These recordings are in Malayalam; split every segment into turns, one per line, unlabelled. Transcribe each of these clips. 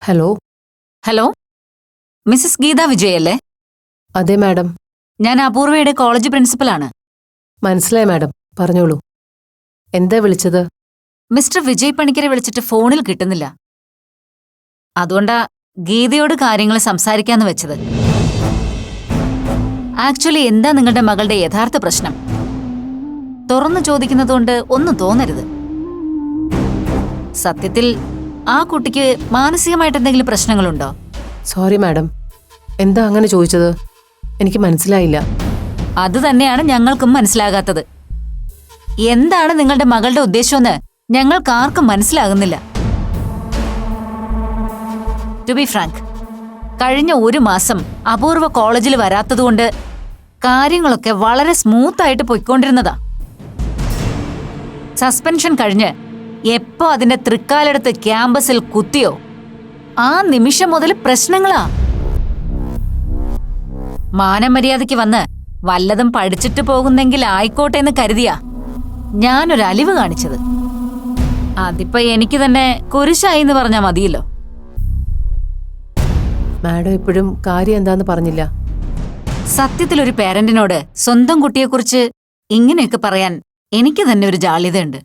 Hello.
Hello, Mrs Geetha Vijay അല്ലേ?
അതെ മാഡം.
ഞാൻ അപൂർവയുടെ കോളേജ് പ്രിൻസിപ്പലാണ്.
മനസ്സിലായി മാഡം, പറഞ്ഞോളൂ. എന്താ വിളിച്ചത്?
മിസ്റ്റർ വിജയ് പണിക്കരെ വിളിച്ചിട്ട് ഫോണിൽ കിട്ടുന്നില്ല. അതുകൊണ്ടാ ഗീതയോട് കാര്യങ്ങൾ സംസാരിക്കാന്ന് വെച്ചത്. ആക്ച്വലി എന്താ നിങ്ങളുടെ മകളുടെ യഥാർത്ഥ പ്രശ്നം? തുറന്നു ചോദിക്കുന്നതുകൊണ്ട് ഒന്നും തോന്നരുത്. സത്യത്തിൽ ആ കുട്ടിക്ക് മാനസികമായിട്ട് എന്തെങ്കിലും പ്രശ്നങ്ങളുണ്ടോ?
സോറി മാഡം, എന്താ അങ്ങനെ ചോദിച്ചത്? എനിക്ക് മനസ്സിലായില്ല.
അത് തന്നെയാണ് ഞങ്ങൾക്കും മനസ്സിലാകാത്തത്. എന്താണ് നിങ്ങളുടെ മകളുടെ ഉദ്ദേശമെന്ന് ഞങ്ങൾക്കാർക്കും മനസ്സിലാകുന്നില്ല. ടു ബി ഫ്രാങ്ക്, കഴിഞ്ഞ ഒരു മാസം അപൂർവ കോളേജിൽ വരാത്തതുകൊണ്ട് കാര്യങ്ങളൊക്കെ വളരെ സ്മൂത്തായിട്ട് പൊയ്ക്കൊണ്ടിരുന്നതാ. സസ്പെൻഷൻ കഴിഞ്ഞ് എപ്പോ അതിന്റെ തൃക്കാലെടുത്ത് ക്യാമ്പസിൽ കുത്തിയോ ആ നിമിഷം മുതൽ പ്രശ്നങ്ങളാ. മാനമര്യാദയ്ക്ക് വന്ന് വല്ലതും പഠിച്ചിട്ട് പോകുന്നെങ്കിൽ ആയിക്കോട്ടെ എന്ന് കരുതിയാ ഞാനൊരു അലിവ് കാണിച്ചത്. അതിപ്പോ എനിക്ക് തന്നെ കുരിശായി എന്ന് പറഞ്ഞാ മതിയല്ലോ.
മാഡം ഇപ്പോഴും കാര്യം എന്താന്ന് പറഞ്ഞില്ല.
സത്യത്തിൽ ഒരു പേരന്റിനോട് സ്വന്തം കുട്ടിയെക്കുറിച്ച് ഇങ്ങനെയൊക്കെ പറയാൻ എനിക്ക് തന്നെ ഒരു ജാള്യതയുണ്ട്.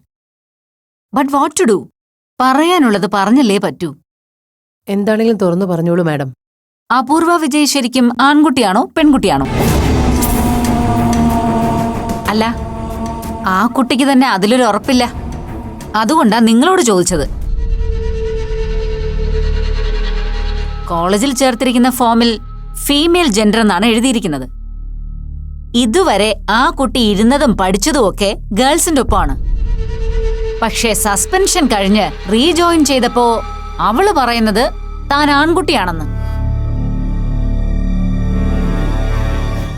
But what to do? പറയാനുള്ളത് പറഞ്ഞല്ലേ പറ്റൂ.
എന്താണെങ്കിലും തുറന്നു പറഞ്ഞോളൂ മാഡം.
അപൂർവ വിജയ് ശരിക്കും ആൺകുട്ടിയാണോ പെൺകുട്ടിയാണോ? അല്ല, ആ കുട്ടിക്ക് തന്നെ അതിലൊരു ഉറപ്പില്ല. അതുകൊണ്ടാ നിങ്ങളോട് ചോദിച്ചത്. കോളേജിൽ ചേർത്തിരിക്കുന്ന ഫോമിൽ ഫീമെയിൽ ജെൻഡർ എന്നാണ് എഴുതിയിരിക്കുന്നത്. ഇതുവരെ ആ കുട്ടി ഇരുന്നതും പഠിച്ചതുമൊക്കെ ഗേൾസിന്റെ ഒപ്പമാണ്. പക്ഷേ സസ്പെൻഷൻ കഴിഞ്ഞ് റീജോയിൻ ചെയ്തപ്പോ അവള് പറയുന്നത് താൻ ആൺകുട്ടിയാണെന്ന്.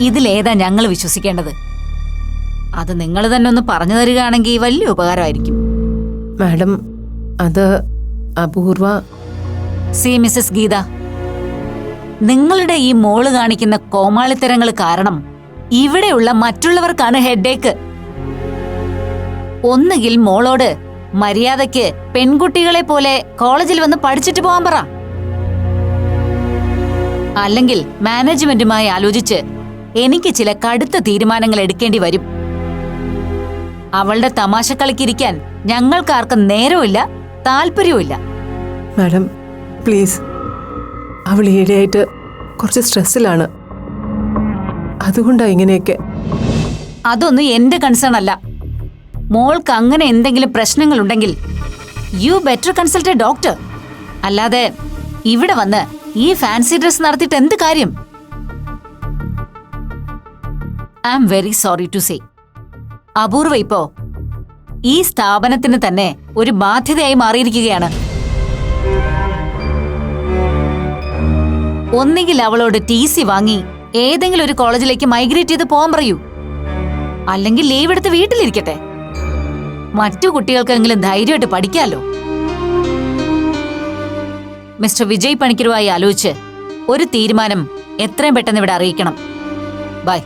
ഇതിലേതാ ഞങ്ങൾ വിശ്വസിക്കേണ്ടത്? അത് നിങ്ങൾ തന്നെ ഒന്ന് പറഞ്ഞു തരികയാണെങ്കിൽ വലിയ ഉപകാരമായിരിക്കും.
മാഡം, അത് അപൂർവ.
സി മിസ്സസ് ഗീത, നിങ്ങളുടെ ഈ മോള് കാണിക്കുന്ന കോമാളിത്തരങ്ങൾ കാരണം ഇവിടെയുള്ള മറ്റുള്ളവർക്കാണ് ഹെഡേക്ക്. ഒന്നുകിൽ മോളോട് മര്യാദയ്ക്ക് പെൺകുട്ടികളെ പോലെ കോളേജിൽ വന്ന് പഠിച്ചിട്ട് പോകാൻ പറ, അല്ലെങ്കിൽ മാനേജ്മെന്റുമായി ആലോചിച്ച് എനിക്ക് ചില കടുത്ത തീരുമാനങ്ങൾ എടുക്കേണ്ടി വരും. അവളുടെ തമാശക്കളിക്കിരിക്കാൻ ഞങ്ങൾക്കാർക്കും നേരവുമില്ല, താല്പര്യവുമില്ല.
മാഡം പ്ലീസ്, അവൾ ഈയിടെയായിട്ട് കുറച്ച് സ്ട്രെസ്സിലാണ്, അതുകൊണ്ടാ ഇങ്ങനെയൊക്കെ.
അതൊന്നും എന്റെ കൺസേൺ അല്ല. മോൾക്ക് അങ്ങനെ എന്തെങ്കിലും പ്രശ്നങ്ങളുണ്ടെങ്കിൽ you better consult a doctor. അല്ലാതെ ഇവിടെ വന്ന് ഈ ഫാൻസി ഡ്രസ് നടത്തിയിട്ട് എന്ത് കാര്യം? I am very sorry to say, Apoorva ഇപ്പോ ഈ സ്ഥാപനത്തിന് തന്നെ ഒരു ബാധ്യതയായി മാറിയിരിക്കുകയാണ്. ഒന്നുകിൽ അവളോട് TC വാങ്ങി ഏതെങ്കിലും ഒരു കോളേജിലേക്ക് മൈഗ്രേറ്റ് ചെയ്ത് പോകാൻ പറയൂ, അല്ലെങ്കിൽ ലീവ് എടുത്ത് വീട്ടിലിരിക്കട്ടെ. മറ്റു കുട്ടികൾക്കെങ്കിലും ധൈര്യമായിട്ട് പഠിക്കാമല്ലോ. മിസ്റ്റർ വിജയ് പണിക്കരുമായി ആലോചിച്ച് ഒരു തീരുമാനം എത്രയും പെട്ടെന്ന് ഇവിടെ അറിയിക്കണം. ബൈ.